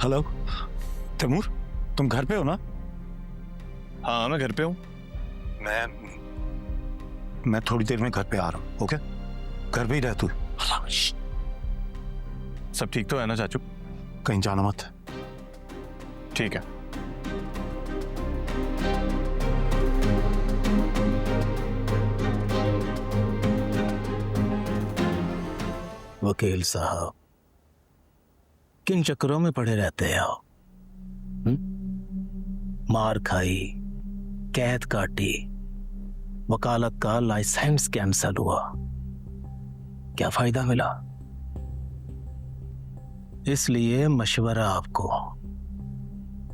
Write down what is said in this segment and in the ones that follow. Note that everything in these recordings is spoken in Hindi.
हेलो तैमूर, तुम घर पे हो ना? हाँ मैं घर पे हूँ। मैं थोड़ी देर में घर पे आ रहा हूँ। ओके, घर पे ही रह तू। सब ठीक तो है ना चाचू? कहीं जाना मत। ठीक है। वकील साहब, किन चक्करों में पड़े रहते हो? मार खाई, कैद काटी, वकालत का लाइसेंस कैंसल हुआ, क्या फायदा मिला? इसलिए मशवरा आपको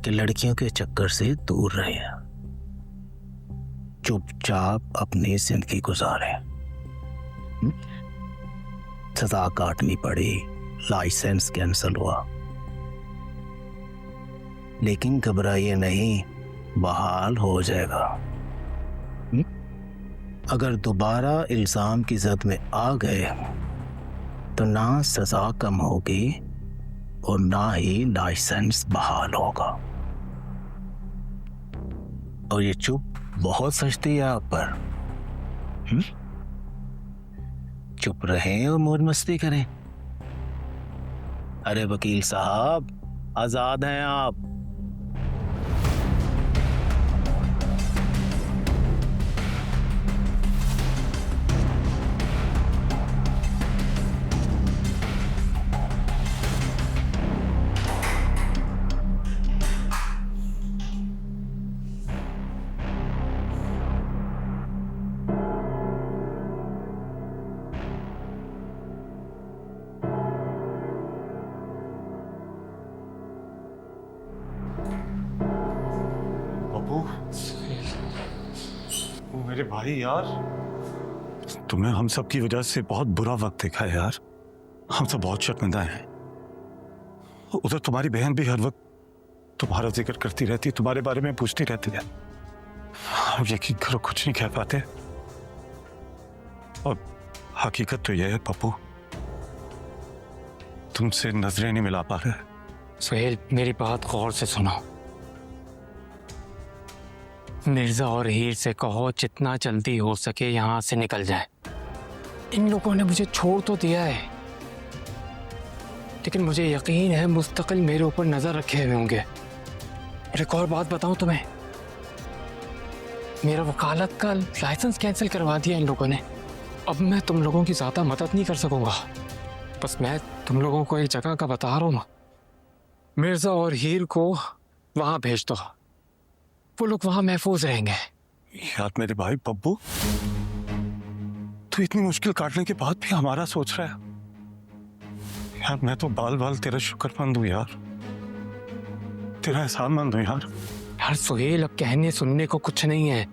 कि लड़कियों के चक्कर से दूर रहें, चुपचाप अपनी जिंदगी गुजारें। सजा काटनी पड़ी, लाइसेंस कैंसल हुआ, लेकिन घबराइए नहीं, बहाल हो जाएगा। अगर दोबारा इल्जाम की जद में आ गए तो ना सजा कम होगी और ना ही लाइसेंस बहाल होगा। और ये चुप बहुत सस्ती है आप पर। चुप रहें और मौज मस्ती करें। अरे वकील साहब, आजाद हैं आप। वो मेरे भाई यार, तुम्हें हम सब की वजह से बहुत बुरा वक्त देखा है यार। हम सब बहुत शर्मिंदा हैं। उधर तुम्हारी बहन भी हर वक्त तुम्हारा जिक्र करती रहती, तुम्हारे बारे में पूछती रहती है। हम यकीन करो कुछ नहीं कह पाते। और हकीकत तो यह है पप्पू, तुमसे नजरें नहीं मिला पा रहे। सुहेल, मेरी बात गौर से सुनो। मिर्जा और हीर से कहो जितना जल्दी हो सके यहाँ से निकल जाए। इन लोगों ने मुझे छोड़ तो दिया है, लेकिन मुझे यकीन है मुस्तकिल मेरे ऊपर नजर रखे हुए होंगे। और एक और बात बताऊं तुम्हें, मेरा वकालत का लाइसेंस कैंसिल करवा दिया इन लोगों ने। अब मैं तुम लोगों की ज्यादा मदद नहीं कर सकूंगा। बस मैं तुम लोगों को एक जगह का बता रहा हूँ, मिर्जा और हीर को वहां भेज दो, वो लोग वहां महफूज रहेंगे। यार मेरे भाई पप्पू, तू इतनी मुश्किल काटने के बाद भी हमारा सोच रहा है। यार मैं तो बाल बाल तेरा शुक्रमंद हूँ यार, तेरा एहसानमंद हूँ यार। यार सुहेल, अब कहने सुनने को कुछ नहीं है।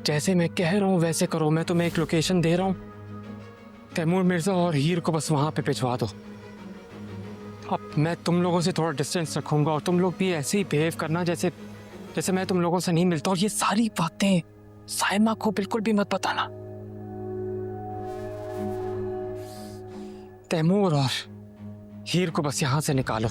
जैसे मैं कह रहा हूँ वैसे करो। मैं तुम्हें एक लोकेशन दे रहा हूँ, तैमूर, मिर्जा और हीर को बस वहां पे भिजवा दो। अब मैं तुम लोगों से थोड़ा डिस्टेंस रखूंगा और तुम लोग भी ऐसे ही बिहेव करना जैसे जैसे मैं तुम लोगों से नहीं मिलता। और ये सारी बातें साइमा को बिल्कुल भी मत बताना। तैमूर और हीर को बस यहां से निकालो।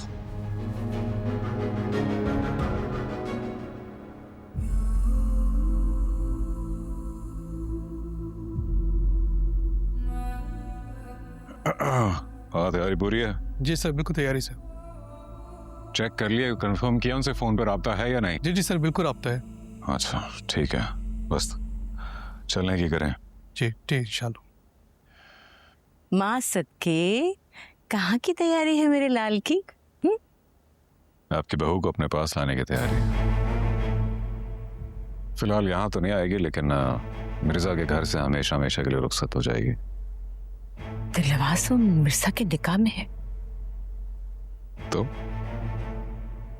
हाँ, तैयारी पूरी है? जी सर, बिल्कुल तैयारी से। चेक कर लिया, कंफर्म किया उनसे फोन पर राब्ता है या नहीं? जी जी सर, बिल्कुल राब्ता है। अच्छा ठीक है, बस चलने की करें। जी ठीक, इंशाल्लाह। माँ सदके, कहाँ की तैयारी है मेरे लाल की? आपकी बहू को अपने पास लाने की तैयारी। फिलहाल यहाँ तो नहीं आएगी, लेकिन मिर्जा के घर से हमेशा हमेशा के लिए रुखसत हो जाएगी। दिलवास मिर्जा के निकाह में है तो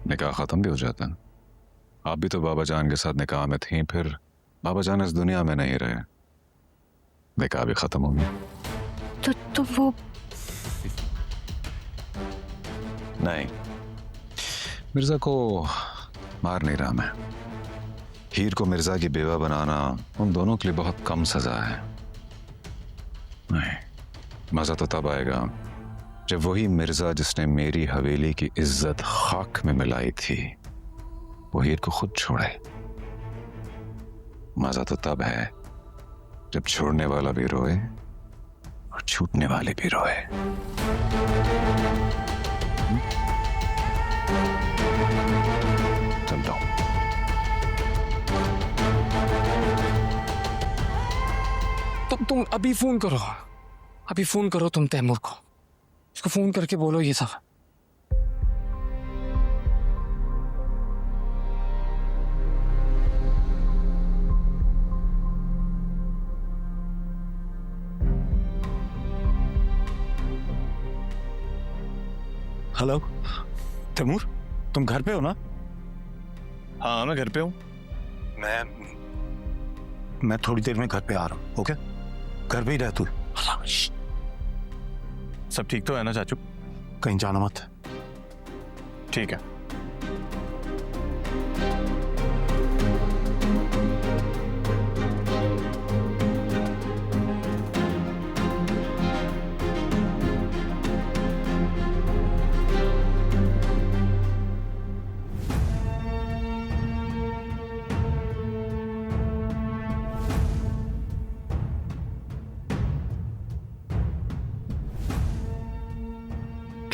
निकाह खत्म भी हो जाता है। आप भी तो बाबा जान के साथ निकाह में थी, फिर बाबा जान इस दुनिया में नहीं रहे, निकाह भी खत्म हो गया। तो वो नहीं, मिर्जा को मार नहीं रहा मैं। हीर को मिर्जा की बेवा बनाना उन दोनों के लिए बहुत कम सजा है। नहीं, मजा तो तब आएगा जब वही मिर्जा जिसने मेरी हवेली की इज्जत खाक में मिलाई थी वो हीर को खुद छोड़े। मजा तो तब है जब छोड़ने वाला भी रोए और छूटने वाले भी रोए। चल लो। तुम अभी फोन करो, अभी फोन करो तुम तैमूर को, उसको फोन करके बोलो ये सब। हेलो तैमूर, तुम घर पे हो ना? हाँ मैं घर पे हूँ। मैं थोड़ी देर में घर पे आ रहा हूँ। ओके, घर पे ही रह तू। सब ठीक तो है ना चाचू? कहीं जाना मत। ठीक है।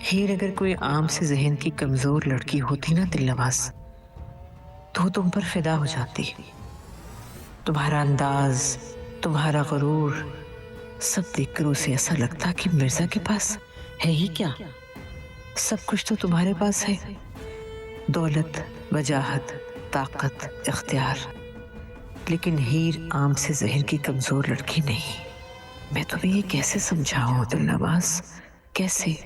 हीर अगर कोई आम से जहन की कमजोर लड़की होती ना दिलनवाज, तो तुम पर फिदा हो जाती। तुम्हारा अंदाज, तुम्हारा गुरूर सब देखकर उसे ऐसा लगता कि मिर्जा के पास है ही क्या, सब कुछ तो तुम्हारे पास है, दौलत, वजाहत, ताकत, इख्तियार। लेकिन हीर आम से जहन की कमजोर लड़की नहीं। मैं तुम्हें ये कैसे समझाऊं दिलनवाज, कैसे?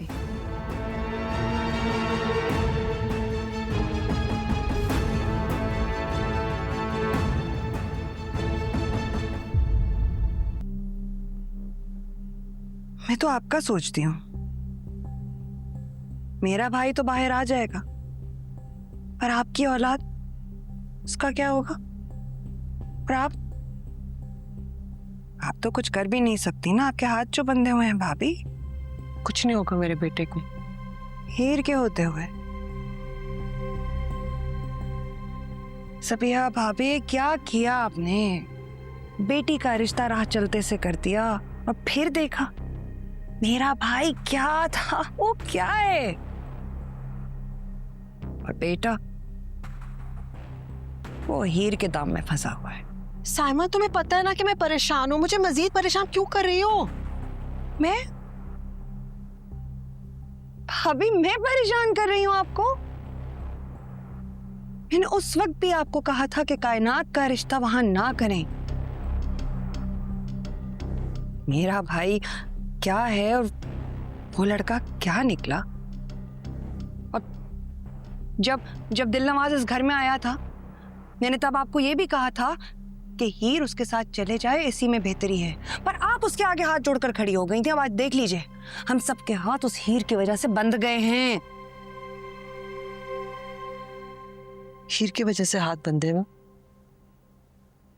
मैं तो आपका सोचती हूँ। मेरा भाई तो बाहर आ जाएगा, पर आपकी औलाद, उसका क्या होगा? और आप तो कुछ कर भी नहीं सकती ना, आपके हाथ जो बंधे हुए हैं भाभी। कुछ नहीं होगा मेरे बेटे को। हीर के होते हुए। सबिहा भाभी, क्या किया आपने? बेटी का रिश्ता राह चलते से कर दिया और फिर देखा मेरा भाई क्या था वो क्या है, और बेटा वो हीर के दाम में फंसा हुआ है। साइमा, तुम्हें पता है ना कि मैं परेशान हूँ, मुझे मजीद परेशान क्यों कर रही हो? मैं भाभी, मैं परेशान कर रही हूँ आपको? मैंने उस वक्त भी आपको कहा था कि कायनात का रिश्ता वहां ना करें। मेरा भाई क्या है और वो लड़का क्या निकला। और जब दिलनवाज इस घर में आया था, मैंने तब आपको ये भी कहा था कि हीर उसके साथ चले जाए, इसी में बेहतरी है, पर आप उसके आगे हाथ जोड़कर खड़ी हो गई थी। अब आज देख लीजिए, हम सबके हाथ उस हीर की वजह से बंध गए हैं। हीर की वजह से हाथ बंधे हुए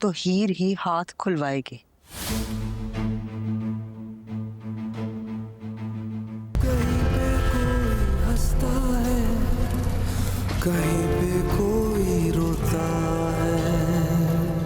तो हीर ही हाथ खुलवाएगी। कहीं पे कोई